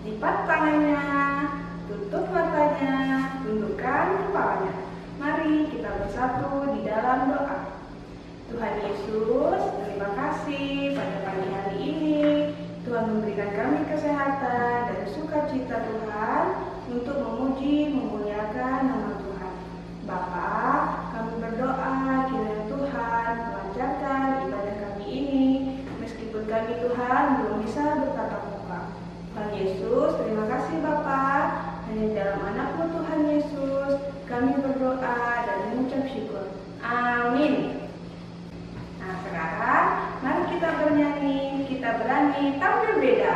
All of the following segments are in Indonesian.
Lipat tangannya, tutup matanya, tundukkan kepalanya. Mari kita bersatu di dalam doa. Tuhan Yesus, terima kasih pada pagi hari ini. Tuhan memberikan kami kesehatan dan sukacita Tuhan untuk memuji, memuliakan nama Tuhan. Bapa, kami berdoa kiranya Tuhan melancarkan ibadah kami ini, meskipun kami Tuhan belum bisa bertatap muka. Tuhan Yesus, terima kasih Bapa. Hanya dalam anakmu Tuhan Yesus, kami berdoa dan mengucap syukur. Amin. Nah sekarang, mari kita bernyanyi, kita berani tampil beda.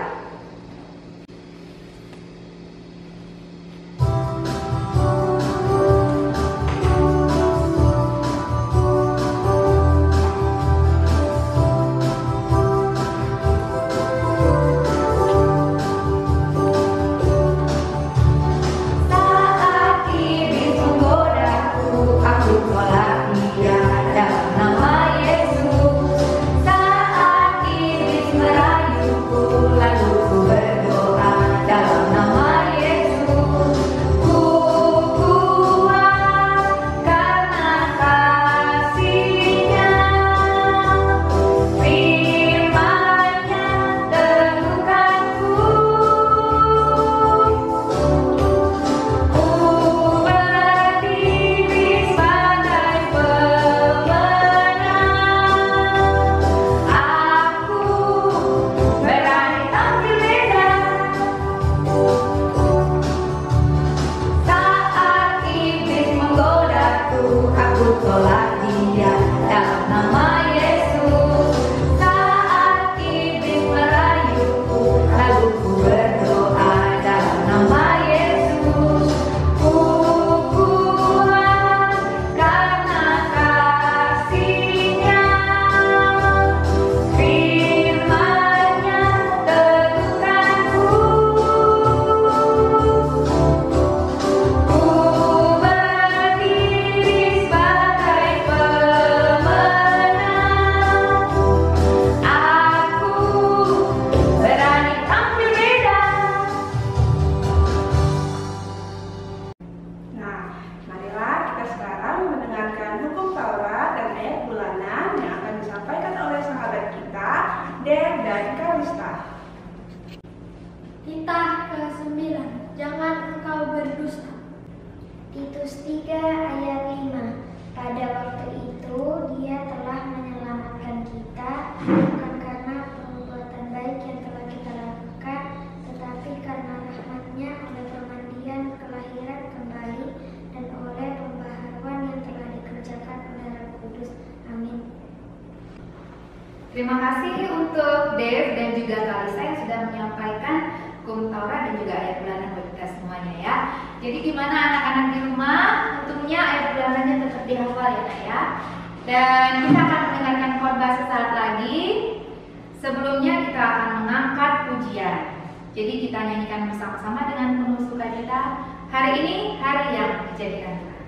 Titah ke-9, jangan engkau berdusta. Titus 3 ayat 5. Pada waktu itu dia telah menyelamatkan kita, bukan karena perbuatan baik yang telah kita lakukan, tetapi karena rahmat-Nya oleh permandian kelahiran kembali dan oleh pembaharuan yang telah dikerjakan oleh Roh Kudus. Amin. Terima kasih untuk Dev dan juga Kalisa yang sudah menyampaikan hukum Taurat dan juga ayat bulanan buat kita semuanya ya. Jadi gimana anak-anak di rumah? Tentunya ayat bulanannya tetap dihafal ya Nak ya. Dan kita akan mendengarkan khotbah sesaat lagi. Sebelumnya kita akan mengangkat pujian. Jadi kita nyanyikan bersama-sama dengan penuh sukacita. Hari ini hari yang dijadikan Tuhan.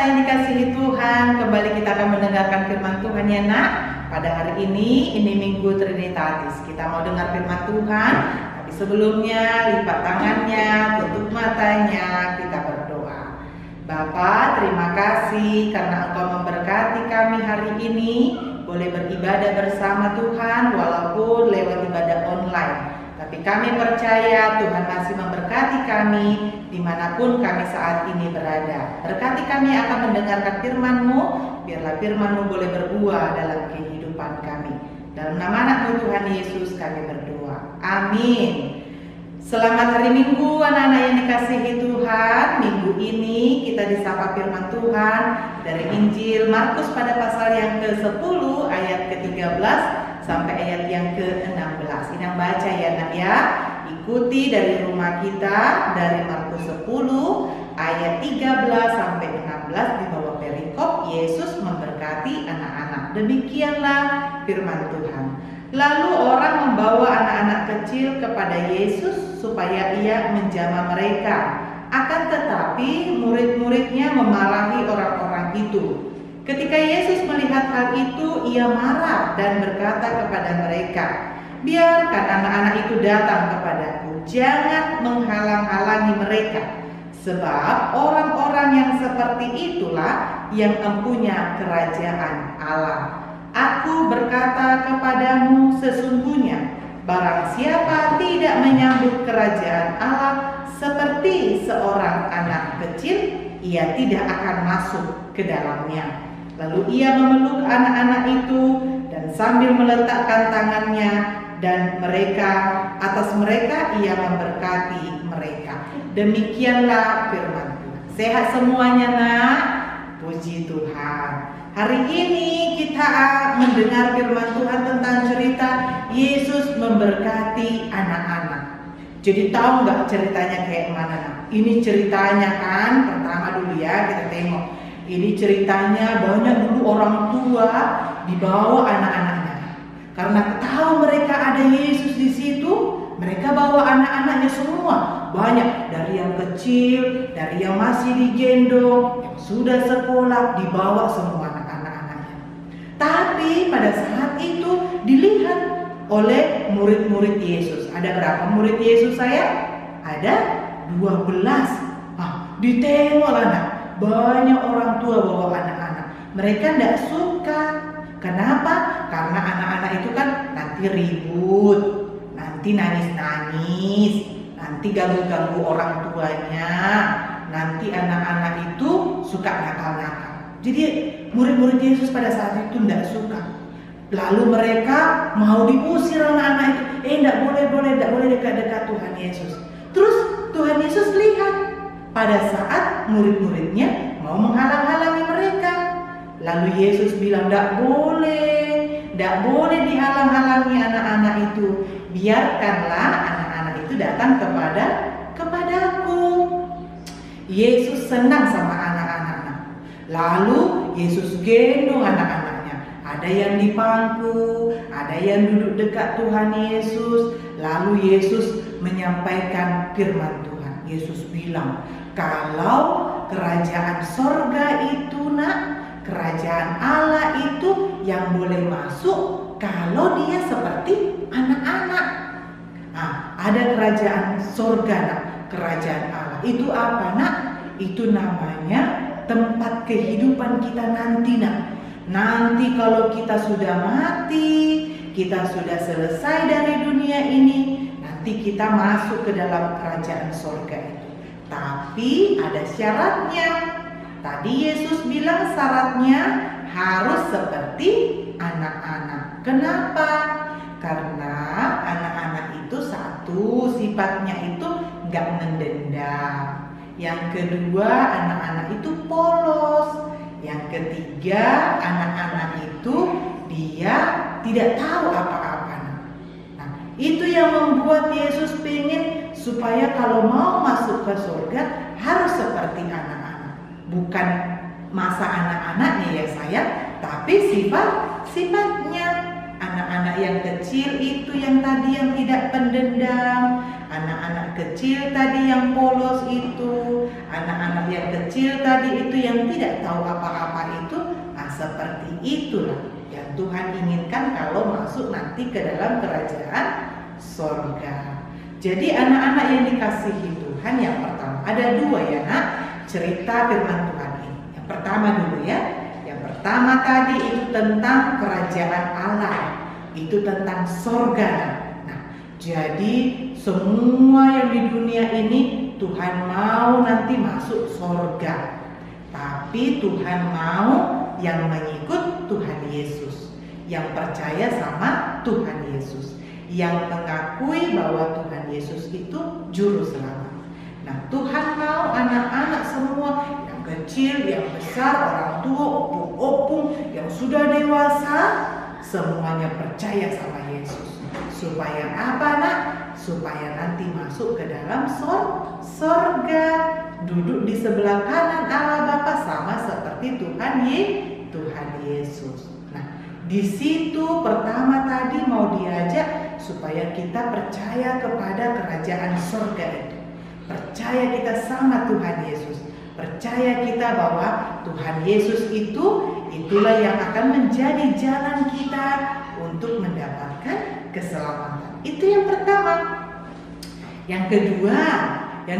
yang dikasihi Tuhan, kembali kita akan mendengarkan firman Tuhan ya nak. Pada hari ini Minggu Trinitatis. Kita mau dengar firman Tuhan, tapi sebelumnya lipat tangannya, tutup matanya, kita berdoa. Bapa, terima kasih karena Engkau memberkati kami hari ini, boleh beribadah bersama Tuhan walaupun lewat ibadah online. Tapi kami percaya Tuhan masih memberkati kami dimanapun kami saat ini berada. Berkati kami akan mendengarkan firman-Mu, biarlah firman-Mu boleh berbuah dalam kehidupan kami. Dalam nama anak-Mu Tuhan Yesus kami berdoa. Amin. Selamat hari Minggu anak-anak yang dikasihi Tuhan. Minggu ini kita disapa firman Tuhan dari Injil Markus pada pasal yang ke-10 ayat ke-13 sampai ayat yang ke-16. Ini yang baca ya nak ya. Ikuti dari rumah kita dari Markus 10 ayat 13 sampai 16 di bawah perikop Yesus memberkati anak-anak. Demikianlah firman Tuhan. Lalu orang membawa anak-anak kecil kepada Yesus supaya ia menjamah mereka. Akan tetapi murid-muridnya memarahi orang-orang itu. Ketika Yesus melihat hal itu, ia marah dan berkata kepada mereka, "Biarkan anak-anak itu datang kepadaku, jangan menghalang-halangi mereka. Sebab orang-orang yang seperti itulah yang mempunyai kerajaan Allah. Aku berkata kepadamu sesungguhnya, barang siapa tidak menyambut kerajaan Allah seperti seorang anak kecil, ia tidak akan masuk ke dalamnya." Lalu ia memeluk anak-anak itu dan sambil meletakkan tangannya dan atas mereka ia memberkati mereka. Demikianlah firman Tuhan. Sehat semuanya nak? Puji Tuhan. Hari ini kita mendengar firman Tuhan tentang cerita Yesus memberkati anak-anak. Jadi tahu nggak ceritanya kayak mana nak? Ini ceritanya kan pertama dulu ya kita tengok. Ini ceritanya banyak dulu orang tua dibawa anak-anaknya. Karena tahu mereka ada Yesus di situ, mereka bawa anak-anaknya semua. Banyak dari yang kecil, dari yang masih digendong, yang sudah sekolah dibawa semua anak-anaknya. Tapi pada saat itu dilihat oleh murid-murid Yesus. Ada berapa murid Yesus saya? Ada 12. Ditengoklah nak. Banyak orang tua bawa anak-anak. Mereka tidak suka. Kenapa? Karena anak-anak itu kan nanti ribut, nanti nangis-nangis, nanti ganggu-ganggu orang tuanya, nanti anak-anak itu suka nakal-nakal. Jadi murid-murid Yesus pada saat itu tidak suka. Lalu mereka mau diusir anak-anak itu. Tidak boleh dekat-dekat Tuhan Yesus. Terus Tuhan Yesus lihat pada saat murid-muridnya mau menghalang-halangi mereka. Lalu Yesus bilang, tidak boleh dihalang-halangi anak-anak itu. Biarkanlah anak-anak itu datang kepadaku. Yesus senang sama anak-anaknya. Lalu Yesus gendong anak-anaknya. Ada yang di pangku, ada yang duduk dekat Tuhan Yesus. Lalu Yesus menyampaikan firman Tuhan. Yesus bilang, kalau kerajaan sorga itu nak, kerajaan Allah itu yang boleh masuk kalau dia seperti anak-anak. Ada kerajaan sorga nak, kerajaan Allah. Itu apa nak? Itu namanya tempat kehidupan kita nanti nak. Nanti kalau kita sudah mati, kita sudah selesai dari dunia ini, nanti kita masuk ke dalam kerajaan sorga itu. Tapi ada syaratnya. Tadi Yesus bilang syaratnya harus seperti anak-anak. Kenapa? Karena anak-anak itu satu sifatnya itu nggak mendendam. Yang kedua anak-anak itu polos. Yang ketiga anak-anak itu dia tidak tahu apa-apa. Nah, itu yang membuat Yesus pengen supaya kalau mau masuk ke surga harus seperti anak-anak. Bukan masa anak-anaknya ya sayang, tapi sifat-sifatnya. Anak-anak yang kecil itu yang tadi yang tidak pendendam, anak-anak anak-anak kecil tadi yang polos itu, anak-anak yang kecil tadi itu yang tidak tahu apa-apa itu, seperti itulah yang Tuhan inginkan kalau masuk nanti ke dalam kerajaan sorga. Jadi anak-anak yang dikasihi Tuhan, yang pertama ada dua ya nak, cerita firman Tuhan ini. Yang pertama dulu ya, yang pertama tadi itu tentang kerajaan Allah, itu tentang sorga. Nah, jadi semua yang di dunia ini Tuhan mau nanti masuk sorga, tapi Tuhan mau yang mengikut Tuhan Yesus, yang percaya sama Tuhan Yesus, yang mengakui bahwa Tuhan Yesus itu juru selamat. Nah, Tuhan mau anak-anak semua, yang kecil, yang besar, orang tua, opung-opung, yang sudah dewasa, semuanya percaya sama Yesus. Supaya apa nak? Supaya nanti masuk ke dalam sorga, duduk di sebelah kanan Allah Bapa sama seperti Tuhan Yesus. Nah, di situ pertama tadi mau diajak supaya kita percaya kepada kerajaan sorga itu. Percaya kita sama Tuhan Yesus. Percaya kita bahwa Tuhan Yesus itulah yang akan menjadi jalan kita untuk mendapatkan keselamatan. Itu yang pertama. Yang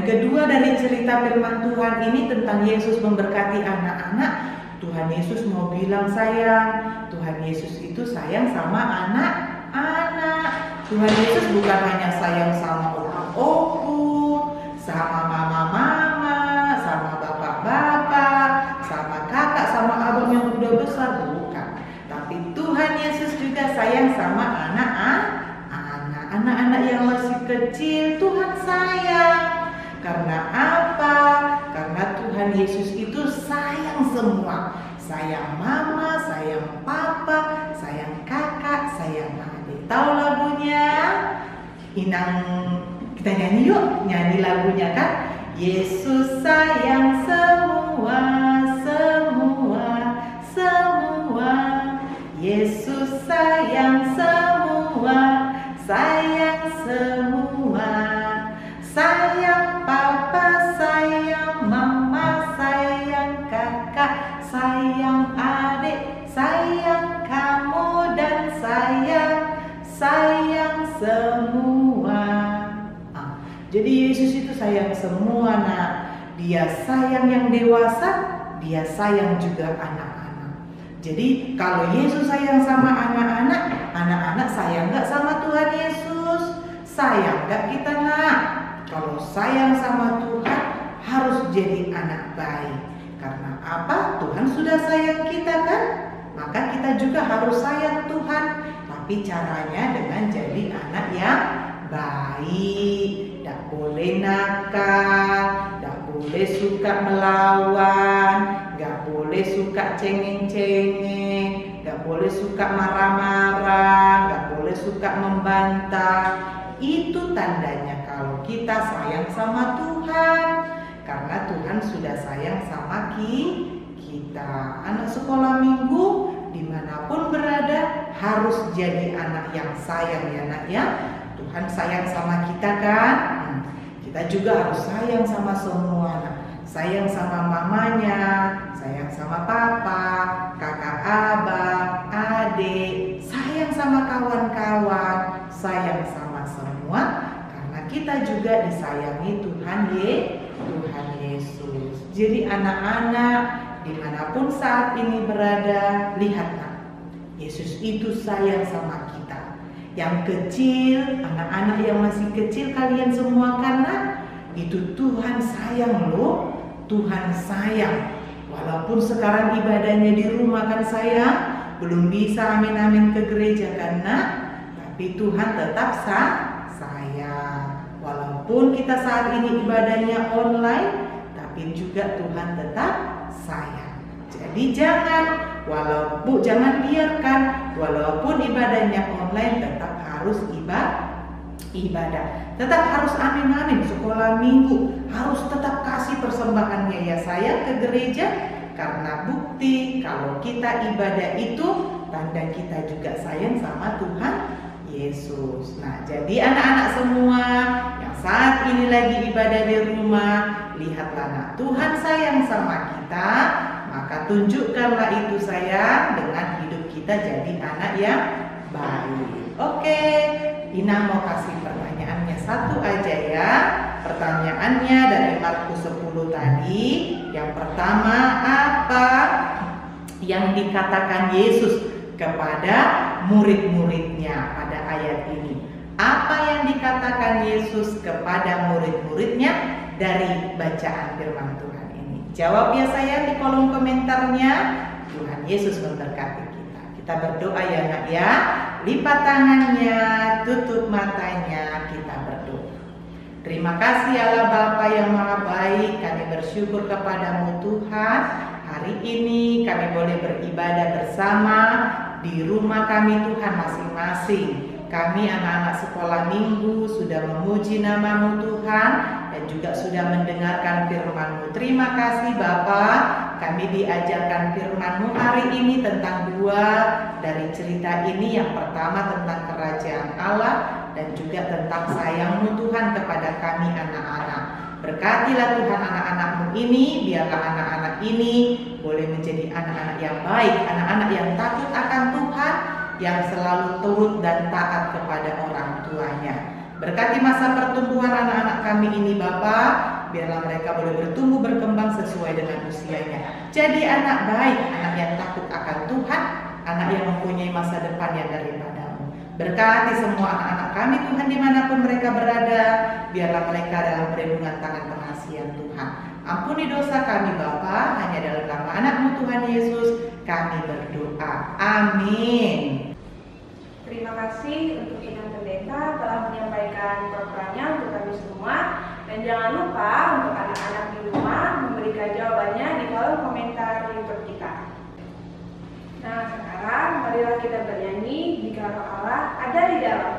kedua dari cerita firman Tuhan ini tentang Yesus memberkati anak-anak. Tuhan Yesus mau bilang sayang. Tuhan Yesus itu sayang sama anak-anak. Tuhan Yesus bukan hanya sayang sama opung, sama mama-mama, sama bapak-bapak, sama kakak, sama abang yang udah besar, bukan. Tapi Tuhan Yesus juga sayang sama anak-anak yang masih kecil. Tuhan sayang. Karena apa? Karena Tuhan Yesus itu sayang semua. Sayang mama, sayang papa, sayang kakak, sayang adik. Tahu lagunya? Inang, kita nyanyi yuk. Nyanyi lagunya kan? Yesus sayang semua. Yesus sayang semua. Sayang papa, sayang mama, sayang kakak, sayang adik, sayang kamu dan sayang semua. Jadi Yesus itu sayang semua nak. Dia sayang yang dewasa, dia sayang juga anak-anak. Jadi kalau Yesus sayang sama anak-anak, anak-anak sayang gak sama Tuhan Yesus? Sayang gak kita nak? Kalau sayang sama Tuhan harus jadi anak baik. Karena apa? Tuhan sudah sayang kita kan? Maka kita juga harus sayang Tuhan. Tapi caranya dengan jadi anak yang baik. Tidak boleh nakal, tidak boleh suka melawan, tidak boleh suka cengeng-cengeng, tidak boleh suka marah-marah, tidak boleh suka membantah. Itu tandanya kalau kita sayang sama Tuhan. Karena Tuhan sudah sayang sama kita. Anak sekolah minggu dimanapun berada harus jadi anak yang sayang ya nak ya. Tuhan sayang sama kita kan. Kita juga harus sayang sama semua anak. Sayang sama mamanya, sayang sama papa, kakak abang, adik, sayang sama kawan-kawan, sayang sama semua. Karena kita juga disayangi Tuhan Yesus. Jadi anak-anak dimanapun saat ini berada, lihatlah Yesus itu sayang sama kita. Yang kecil, anak-anak yang masih kecil kalian semua karena itu Tuhan sayang loh. Tuhan sayang. Walaupun sekarang ibadahnya di rumah kan sayang, belum bisa amin-amin ke gereja karena, tapi Tuhan tetap sayang. Walaupun kita saat ini ibadahnya online, tapi juga Tuhan tetap sayang. Jadi jangan biarkan walaupun ibadahnya online tetap harus ibadah. Tetap harus amin-amin, sekolah minggu harus tetap kasih persembahannya ya sayang ke gereja. Karena bukti kalau kita ibadah itu tanda kita juga sayang sama Tuhan Yesus. Nah, jadi anak-anak semua yang saat ini lagi ibadah di rumah, lihatlah nak, Tuhan sayang sama kita, maka tunjukkanlah itu sayang dengan hidup kita jadi anak yang baik. Oke, Ina mau kasih pertanyaannya satu aja ya. Pertanyaannya dari Markus 10 tadi. Yang pertama, apa yang dikatakan Yesus kepada murid-muridnya pada ayat ini? Apa yang dikatakan Yesus kepada murid-muridnya dari bacaan firman Tuhan ini? Jawab ya sayang di kolom komentarnya. Tuhan Yesus memberkati kita. Kita berdoa ya nak ya. Lipat tangannya, tutup matanya, kita berdoa. Terima kasih Allah Bapa yang Maha Baik, kami bersyukur kepadamu Tuhan. Hari ini kami boleh beribadah bersama di rumah kami Tuhan masing-masing. Kami anak-anak sekolah minggu sudah memuji nama-Mu Tuhan dan juga sudah mendengarkan firman-Mu. Terima kasih Bapa, kami diajarkan firman-Mu hari ini tentang dua dari cerita ini. Yang pertama tentang kerajaan Allah dan juga tentang sayang-Mu Tuhan kepada kami anak-anak. Berkatilah Tuhan anak-anak-Mu ini, biarlah anak-anak ini boleh menjadi anak-anak yang baik, anak-anak yang takut akan Tuhan, yang selalu turut dan taat kepada orang tuanya. Berkati masa pertumbuhan anak-anak kami ini Bapa, biarlah mereka boleh bertumbuh berkembang sesuai dengan usianya. Jadi anak baik, anak yang takut akan Tuhan, anak yang mempunyai masa depan yang daripada-Mu. Berkati semua anak-anak kami Tuhan dimanapun mereka berada, biarlah mereka dalam perlindungan tangan pengasihan Tuhan. Ampuni dosa kami Bapa, hanya dalam nama anak-Mu Tuhan Yesus kami berdoa. Amin. Terima kasih untuk Inang Pendeta telah menyampaikan programnya untuk kami semua. Dan jangan lupa untuk anak-anak di rumah memberikan jawabannya di kolom komentar YouTube kita. Nah sekarang marilah kita bernyanyi Jikalau Allah ada di dalam.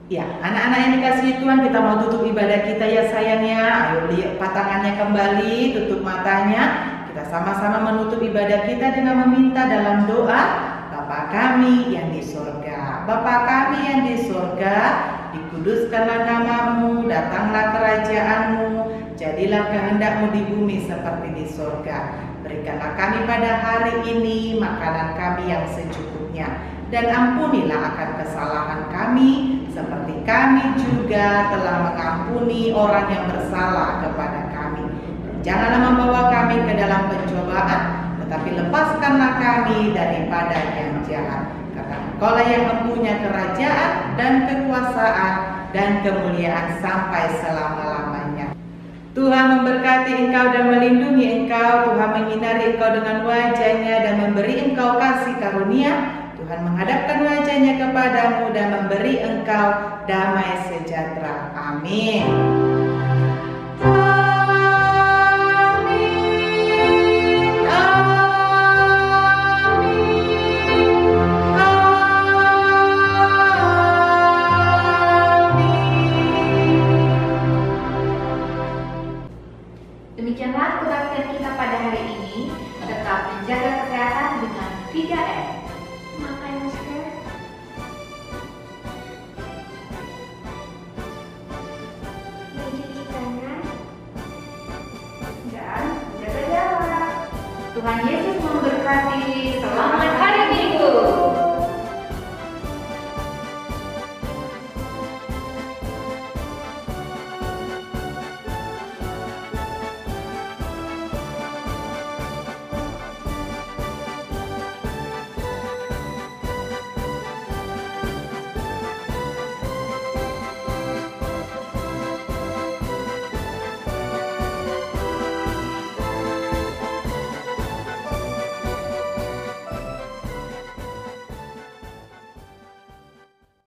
Ya, anak-anak yang dikasihi Tuhan, kita mau tutup ibadah kita ya sayangnya. Ayo lipat tangannya kembali, tutup matanya. Kita sama-sama menutup ibadah kita dengan meminta dalam doa. Bapa kami yang di surga, Bapa kami yang di surga, dikuduskanlah nama-Mu, datanglah kerajaan-Mu, jadilah kehendak-Mu di bumi seperti di surga. Berikanlah kami pada hari ini makanan kami yang secukupnya, dan ampunilah akan kesalahan kami, seperti kami juga telah mengampuni orang yang bersalah kepada kami. Dan janganlah membawa kami ke dalam pencobaan, tetapi lepaskanlah kami daripada yang jahat. Karena Engkaulah yang mempunyai kerajaan dan kekuasaan dan kemuliaan sampai selama-lamanya. Tuhan memberkati engkau dan melindungi engkau. Tuhan menyinari engkau dengan wajah-Nya dan memberi engkau kasih karunia. Tuhan menghadapkan wajah-Nya kepadamu dan memberi engkau damai sejahtera. Amin. Demikianlah kebaktian kita pada hari ini. Tetap menjaga kesehatan dengan 3M. Memakai masker, mencuci tangan, Dan jaga jarak. Tuhan Yesus memberkati. Selamat